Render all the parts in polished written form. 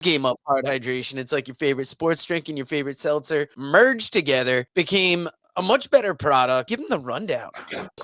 Game Up hard hydration. It's like your favorite sports drink and your favorite seltzer merged together, became a much better product. Give them the rundown.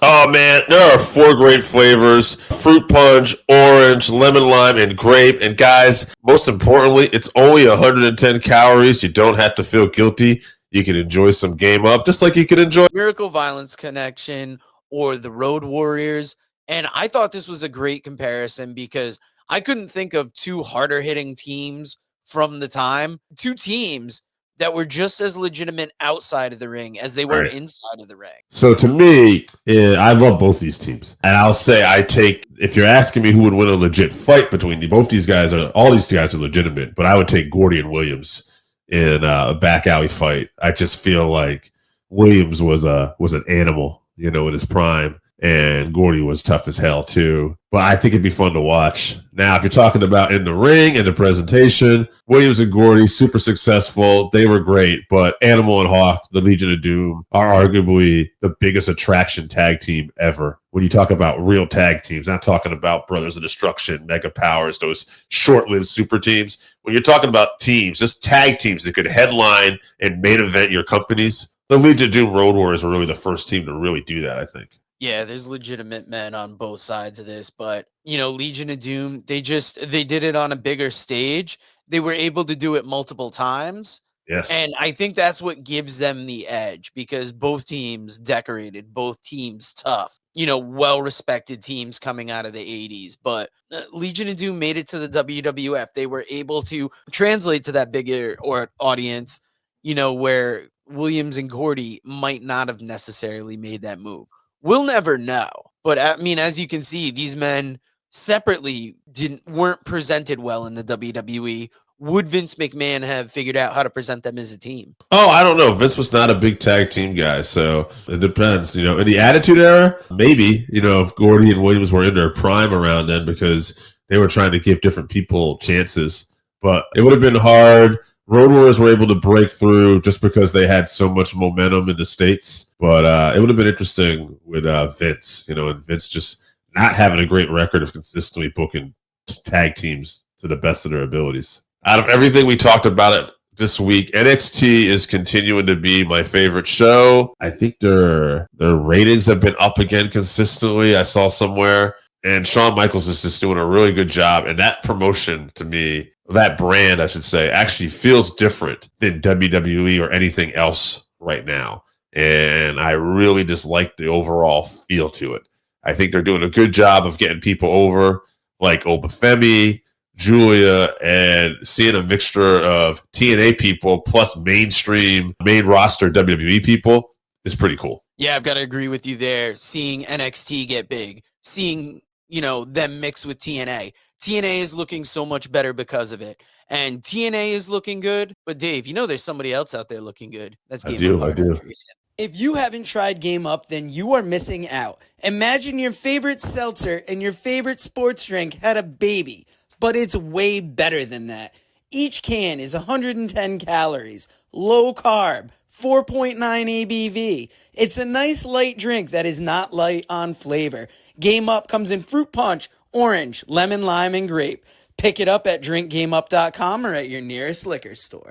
Oh man, there are four great flavors: fruit punch, orange, lemon lime, and grape. And guys, most importantly, it's only 110 calories. You don't have to feel guilty. You can enjoy some Game Up just like you can enjoy. Miracle Violence Connection or the Road Warriors. And I thought this was a great comparison because I couldn't think of two harder hitting teams from the time, two teams that were just as legitimate outside of the ring as they were Right. inside of the ring. So to me, I love both these teams, and I'll say I take. If you're asking me who would win a legit fight between both these guys, all these guys are legitimate, but I would take Gordy and Williams in a back alley fight. I just feel like Williams was an animal, in his prime, and Gordy was tough as hell too. But I think it'd be fun to watch. Now, if you're talking about in the ring and the presentation, Williams and Gordy, super successful. They were great, but Animal and Hawk, the Legion of Doom, are arguably the biggest attraction tag team ever. When you talk about real tag teams, not talking about Brothers of Destruction, Mega Powers, those short-lived super teams. When you're talking about teams, just tag teams that could headline and main event your companies, the Legion of Doom Road Warriors were really the first team to really do that, I think. Yeah, there's legitimate men on both sides of this, but Legion of Doom, they did it on a bigger stage. They were able to do it multiple times. Yes. And I think that's what gives them the edge because both teams decorated, both teams tough, well-respected teams coming out of the 80s. But Legion of Doom made it to the WWF. They were able to translate to that bigger audience, where Williams and Gordy might not have necessarily made that move. We'll never know. But I mean, as you can see, these men separately weren't presented well in the WWE. Would Vince McMahon have figured out how to present them as a team? Oh, I don't know. Vince was not a big tag team guy, so it depends. In the Attitude Era, maybe, if Gordy and Williams were in their prime around then because they were trying to give different people chances. But it would have been hard. Road Warriors were able to break through just because they had so much momentum in the States. But it would have been interesting with Vince, and Vince just not having a great record of consistently booking tag teams to the best of their abilities. Out of everything we talked about it this week, NXT is continuing to be my favorite show. I think their ratings have been up again consistently. I saw somewhere. And Shawn Michaels is just doing a really good job. And that promotion to me, that brand, I should say, actually feels different than WWE or anything else right now. And I really just like the overall feel to it. I think they're doing a good job of getting people over, like Obafemi, Julia, and seeing a mixture of TNA people plus main roster WWE people is pretty cool. Yeah, I've got to agree with you there. Seeing NXT get big, seeing, them mix with TNA. TNA is looking so much better because of it. And TNA is looking good. But Dave, there's somebody else out there looking good. That's Game Up Hard Hydration. If you haven't tried Game Up, then you are missing out. Imagine your favorite seltzer and your favorite sports drink had a baby, but it's way better than that. Each can is 110 calories, low carb, 4.9 ABV. It's a nice light drink that is not light on flavor. Game Up comes in fruit punch, orange, lemon, lime, and grape. Pick it up at drinkgameup.com or at your nearest liquor store.